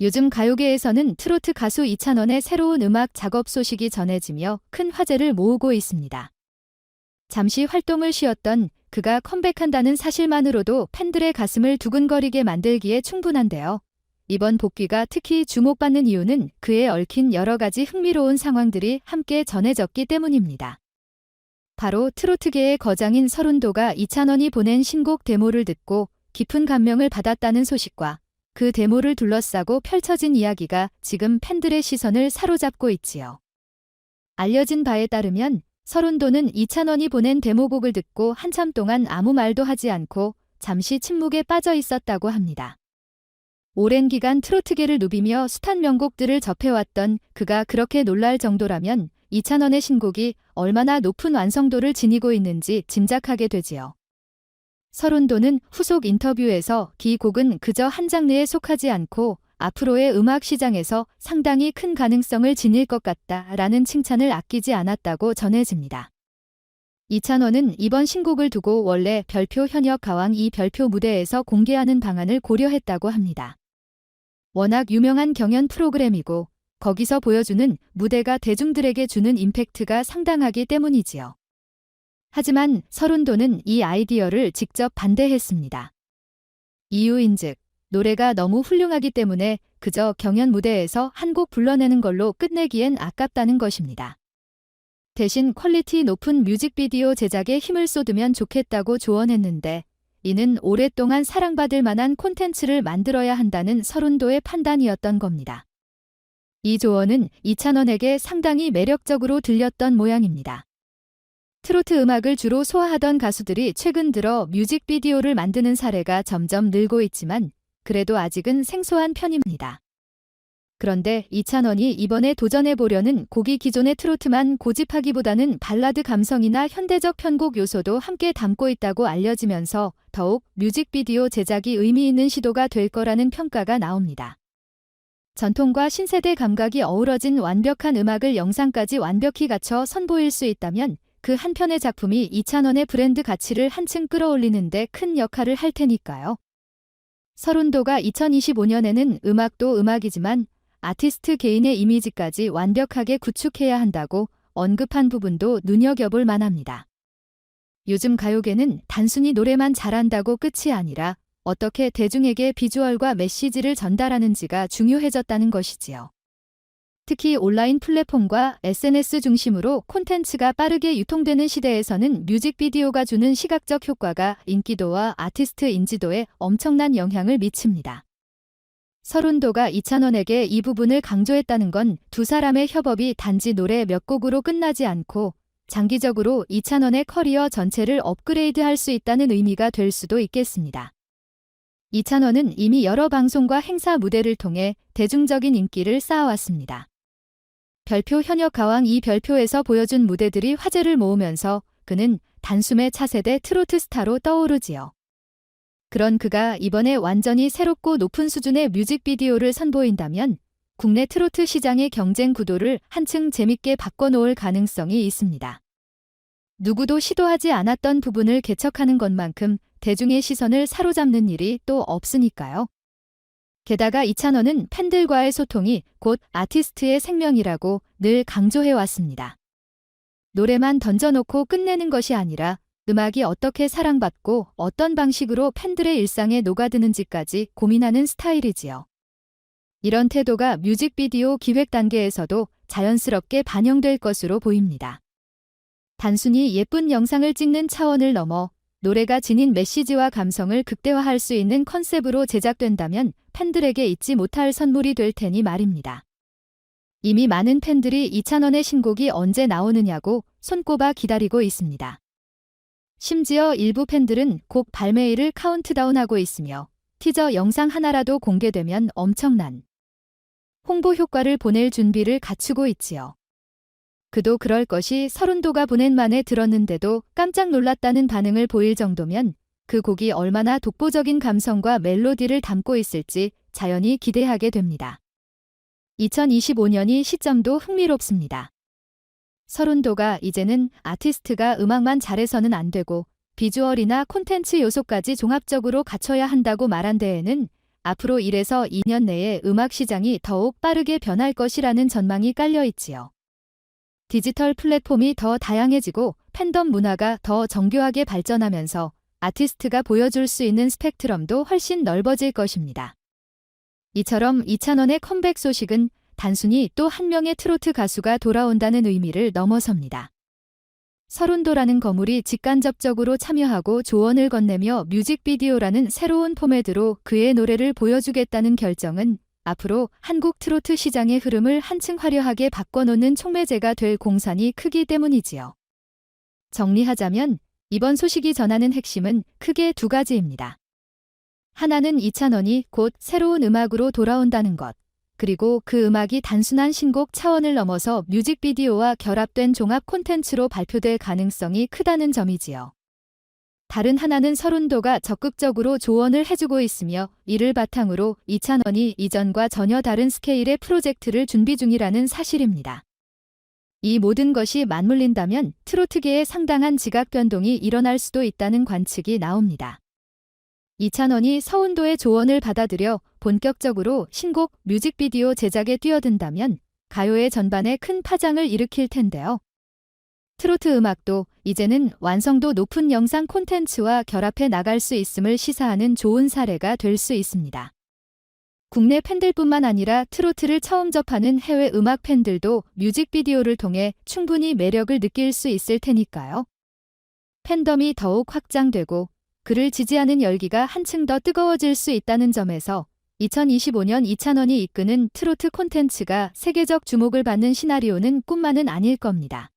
요즘 가요계에서는 트로트 가수 이찬원의 새로운 음악 작업 소식이 전해지며 큰 화제를 모으고 있습니다. 잠시 활동을 쉬었던 그가 컴백한다는 사실만으로도 팬들의 가슴을 두근거리게 만들기에 충분한데요. 이번 복귀가 특히 주목받는 이유는 그에 얽힌 여러 가지 흥미로운 상황들이 함께 전해졌기 때문입니다. 바로 트로트계의 거장인 서른도가 이찬원이 보낸 신곡 데모를 듣고 깊은 감명을 받았다는 소식과 그 데모를 둘러싸고 펼쳐진 이야기가 지금 팬들의 시선을 사로잡고 있지요. 알려진 바에 따르면 서른도는 이찬원이 보낸 데모곡을 듣고 한참 동안 아무 말도 하지 않고 잠시 침묵에 빠져 있었다고 합니다. 오랜 기간 트로트계를 누비며 숱한 명곡들을 접해왔던 그가 그렇게 놀랄 정도라면 이찬원의 신곡이 얼마나 높은 완성도를 지니고 있는지 짐작하게 되지요. 서른도는 후속 인터뷰에서 이 곡은 그저 한 장르에 속하지 않고 앞으로의 음악 시장에서 상당히 큰 가능성을 지닐 것 같다라는 칭찬을 아끼지 않았다고 전해집니다. 이찬원은 이번 신곡을 두고 원래 별표 현역 가왕 이 별표 무대에서 공개하는 방안을 고려했다고 합니다. 워낙 유명한 경연 프로그램이고 거기서 보여주는 무대가 대중들에게 주는 임팩트가 상당하기 때문이지요. 하지만 서른도는 이 아이디어를 직접 반대했습니다. 이유인즉 노래가 너무 훌륭하기 때문에 그저 경연 무대에서 한 곡 불러내는 걸로 끝내기엔 아깝다는 것입니다. 대신 퀄리티 높은 뮤직비디오 제작에 힘을 쏟으면 좋겠다고 조언했는데 이는 오랫동안 사랑받을 만한 콘텐츠를 만들어야 한다는 서른도의 판단이었던 겁니다. 이 조언은 이찬원에게 상당히 매력적으로 들렸던 모양입니다. 트로트 음악을 주로 소화하던 가수들이 최근 들어 뮤직비디오를 만드는 사례가 점점 늘고 있지만 그래도 아직은 생소한 편입니다. 그런데 이찬원이 이번에 도전해보려는 곡이 기존의 트로트만 고집하기보다는 발라드 감성이나 현대적 편곡 요소도 함께 담고 있다고 알려지면서 더욱 뮤직비디오 제작이 의미 있는 시도가 될 거라는 평가가 나옵니다. 전통과 신세대 감각이 어우러진 완벽한 음악을 영상까지 완벽히 갖춰 선보일 수 있다면 그 한 편의 작품이 이찬원의 브랜드 가치를 한층 끌어올리는 데 큰 역할을 할 테니까요. 서른도가 2025년에는 음악도 음악이지만 아티스트 개인의 이미지까지 완벽하게 구축해야 한다고 언급한 부분도 눈여겨볼 만합니다. 요즘 가요계는 단순히 노래만 잘한다고 끝이 아니라 어떻게 대중에게 비주얼과 메시지를 전달하는지가 중요해졌다는 것이지요. 특히 온라인 플랫폼과 SNS 중심으로 콘텐츠가 빠르게 유통되는 시대에서는 뮤직비디오가 주는 시각적 효과가 인기도와 아티스트 인지도에 엄청난 영향을 미칩니다. 서른도가 이찬원에게 이 부분을 강조했다는 건 두 사람의 협업이 단지 노래 몇 곡으로 끝나지 않고 장기적으로 이찬원의 커리어 전체를 업그레이드할 수 있다는 의미가 될 수도 있겠습니다. 이찬원은 이미 여러 방송과 행사 무대를 통해 대중적인 인기를 쌓아왔습니다. 별표 현역 가왕 이 별표에서 보여준 무대들이 화제를 모으면서 그는 단숨에 차세대 트로트 스타로 떠오르지요. 그런 그가 이번에 완전히 새롭고 높은 수준의 뮤직비디오를 선보인다면 국내 트로트 시장의 경쟁 구도를 한층 재밌게 바꿔놓을 가능성이 있습니다. 누구도 시도하지 않았던 부분을 개척하는 것만큼 대중의 시선을 사로잡는 일이 또 없으니까요. 게다가 이찬원은 팬들과의 소통이 곧 아티스트의 생명이라고 늘 강조해왔습니다. 노래만 던져놓고 끝내는 것이 아니라 음악이 어떻게 사랑받고 어떤 방식으로 팬들의 일상에 녹아드는지까지 고민하는 스타일이지요. 이런 태도가 뮤직비디오 기획 단계에서도 자연스럽게 반영될 것으로 보입니다. 단순히 예쁜 영상을 찍는 차원을 넘어 노래가 지닌 메시지와 감성을 극대화할 수 있는 컨셉으로 제작된다면 팬들에게 잊지 못할 선물이 될 테니 말입니다. 이미 많은 팬들이 이찬원의 신곡이 언제 나오느냐고 손꼽아 기다리고 있습니다. 심지어 일부 팬들은 곡 발매일을 카운트다운하고 있으며 티저 영상 하나라도 공개되면 엄청난 홍보 효과를 보낼 준비를 갖추고 있지요. 그도 그럴 것이 서른도가 보낸 만에 들었는데도 깜짝 놀랐다는 반응을 보일 정도면 그 곡이 얼마나 독보적인 감성과 멜로디를 담고 있을지 자연히 기대하게 됩니다. 2025년이 시점도 흥미롭습니다. 서른도가 이제는 아티스트가 음악만 잘해서는 안 되고 비주얼이나 콘텐츠 요소까지 종합적으로 갖춰야 한다고 말한 데에는 앞으로 1에서 2년 내에 음악 시장이 더욱 빠르게 변할 것이라는 전망이 깔려 있지요. 디지털 플랫폼이 더 다양해지고 팬덤 문화가 더 정교하게 발전하면서 아티스트가 보여줄 수 있는 스펙트럼도 훨씬 넓어질 것입니다. 이처럼 이찬원의 컴백 소식은 단순히 또 한 명의 트로트 가수가 돌아온다는 의미를 넘어섭니다. 서른도라는 거물이 직간접적으로 참여하고 조언을 건네며 뮤직비디오라는 새로운 포맷으로 그의 노래를 보여주겠다는 결정은 앞으로 한국 트로트 시장의 흐름을 한층 화려하게 바꿔놓는 촉매제가 될 공산이 크기 때문이지요. 정리하자면 이번 소식이 전하는 핵심은 크게 두 가지입니다. 하나는 이찬원이 곧 새로운 음악으로 돌아온다는 것, 그리고 그 음악이 단순한 신곡 차원을 넘어서 뮤직비디오와 결합된 종합 콘텐츠로 발표될 가능성이 크다는 점이지요. 다른 하나는 서른도가 적극적으로 조언을 해주고 있으며 이를 바탕으로 이찬원이 이전과 전혀 다른 스케일의 프로젝트를 준비 중이라는 사실입니다. 이 모든 것이 맞물린다면 트로트계에 상당한 지각 변동이 일어날 수도 있다는 관측이 나옵니다. 이찬원이 서른도의 조언을 받아들여 본격적으로 신곡 뮤직비디오 제작에 뛰어든다면 가요의 전반에 큰 파장을 일으킬 텐데요. 트로트 음악도 이제는 완성도 높은 영상 콘텐츠와 결합해 나갈 수 있음을 시사하는 좋은 사례가 될 수 있습니다. 국내 팬들뿐만 아니라 트로트를 처음 접하는 해외 음악 팬들도 뮤직비디오를 통해 충분히 매력을 느낄 수 있을 테니까요. 팬덤이 더욱 확장되고 그를 지지하는 열기가 한층 더 뜨거워질 수 있다는 점에서 2025년 이찬원이 이끄는 트로트 콘텐츠가 세계적 주목을 받는 시나리오는 꿈만은 아닐 겁니다.